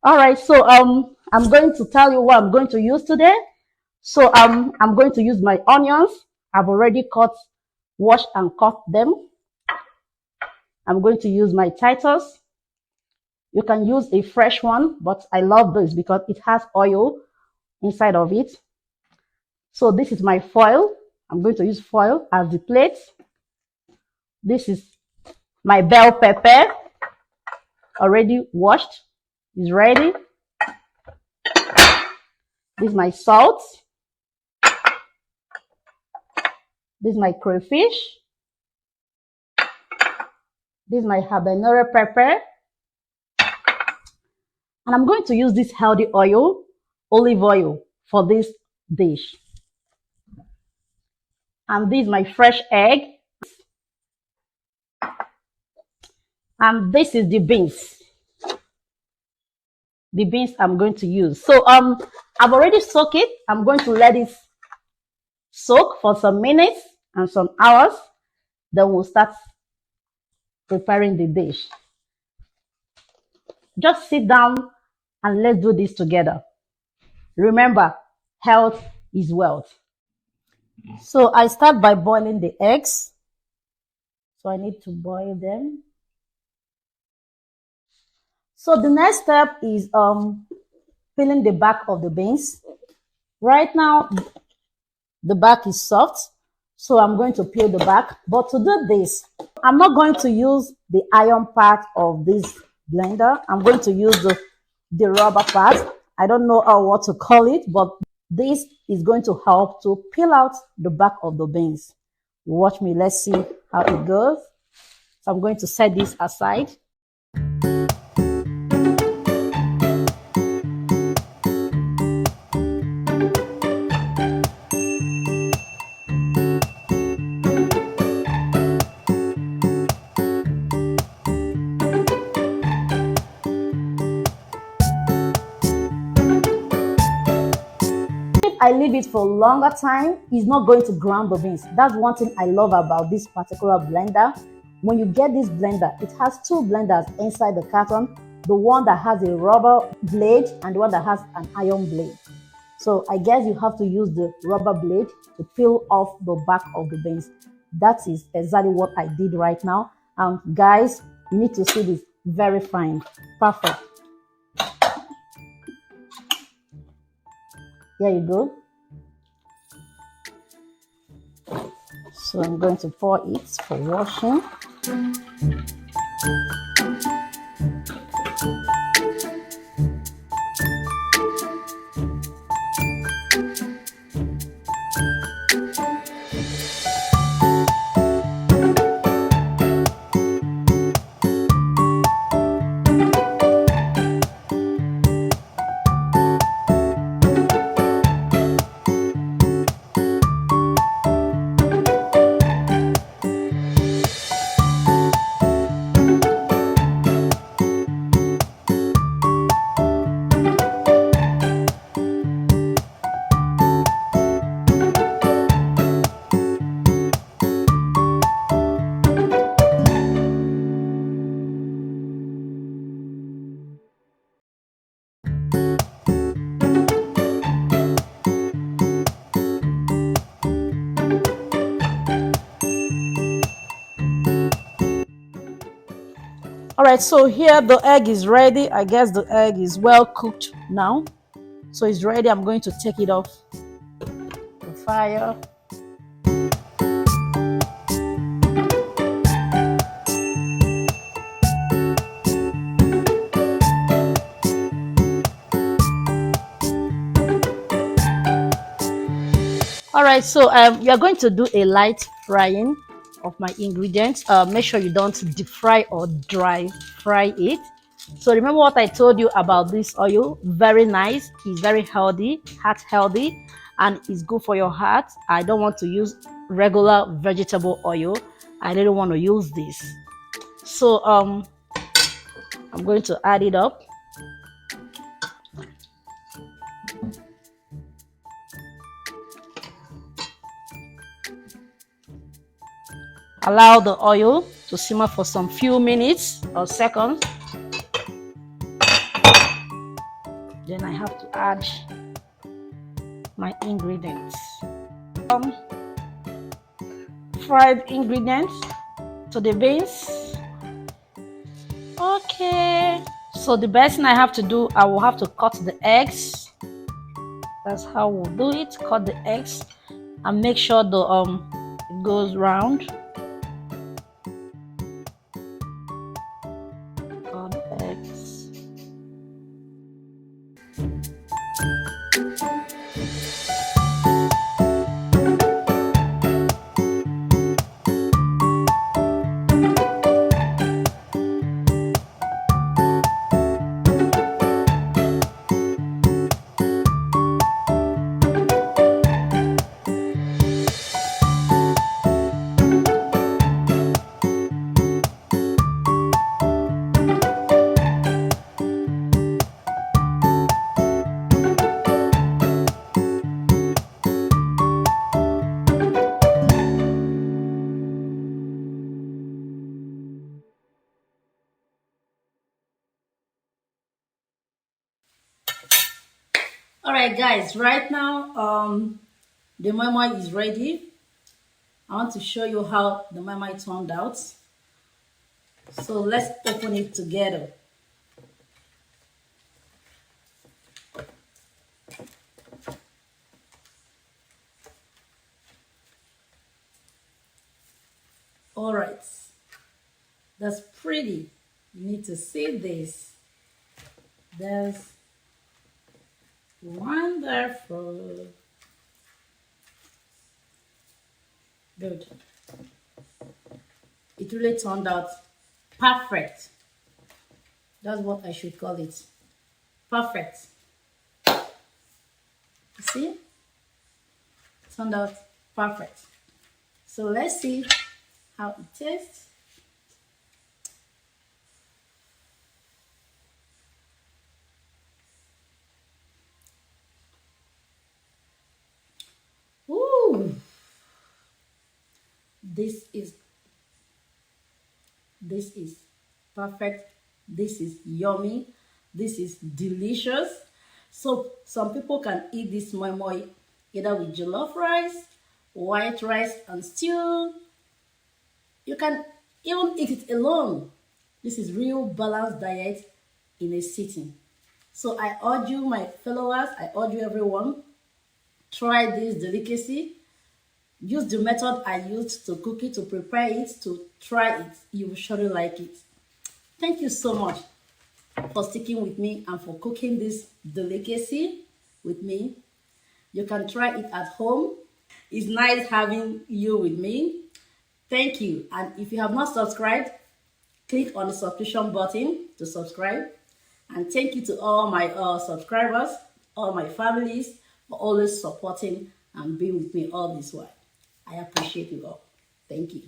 All right, so I'm going to tell you what I'm going to use today. So I'm going to use my onions. I've already washed and cut them. I'm going to use my Titus. You can use a fresh one, but I love this because it has oil inside of it. So this is my foil. I'm going to use foil as the plate. This is my bell pepper, already washed, is ready. This is my salt. This is my crayfish. This is my habanero pepper. And I'm going to use this healthy oil, olive oil, for this dish. And this is my fresh egg. And this is the beans. The beans I'm going to use. So I've already soaked it. I'm going to let it soak for some minutes and some hours. Then we'll start preparing the dish. Just sit down and let's do this together. Remember, health is wealth. So I start by boiling the eggs. So I need to boil them. So the next step is peeling the back of the beans. Right now, the back is soft, so I'm going to peel the back. But to do this, I'm not going to use the iron part of this blender. I'm going to use the rubber part. I don't know what to call it, but this is going to help to peel out the back of the beans. Watch me. Let's see how it goes. So I'm going to set this aside. I leave it for a longer time, it's not going to ground the beans. That's one thing I love about this particular blender. When you get this blender, it has two blenders inside the carton. The one that has a rubber blade and the one that has an iron blade. So I guess you have to use the rubber blade to peel off the back of the beans. That is exactly what I did right now. Guys, you need to see this, very fine, perfect. There you go. So I'm going to pour it for washing. All right, so here the egg is ready. I guess the egg is well cooked now. So it's ready. I'm going to take it off the fire. All right, so we are going to do a light frying of my ingredients. Make sure you don't deep fry or dry fry it. So remember what I told you about this oil. Very nice. It's very healthy, heart healthy, and it's good for your heart. I don't want to use regular vegetable oil. I didn't want to use this. So I'm going to add it up. Allow the oil to simmer for some few minutes or seconds. Then I have to add my ingredients. Fried ingredients to the beans. Okay. So the best thing I have to do, I will have to cut the eggs. That's how we'll do it. Cut the eggs and make sure the it goes round. Cut the eggs. All right, guys, right now the moimoi is ready. I want to show you how the moimoi turned out. So let's open it together. All right, that's pretty. You need to see this. That's wonderful. Good. It really turned out perfect. That's what I should call it. Perfect. You see? It turned out perfect. So let's see how it tastes. Ooh. This is perfect. This is yummy. This is delicious. So some people can eat this moimoi either with jollof rice, white rice and stew. You can even eat it alone. This is real balanced diet in a sitting. So I urge you, my followers, I urge you everyone, try this delicacy. Use the method I used to cook it, to prepare it, to try it. You will surely like it. Thank you so much for sticking with me and for cooking this delicacy with me. You can try it at home. It's nice having you with me. Thank you. And if you have not subscribed, click on the subscription button to subscribe. And thank you to all my subscribers, all my families, for always supporting and being with me all this while. I appreciate you all. Thank you.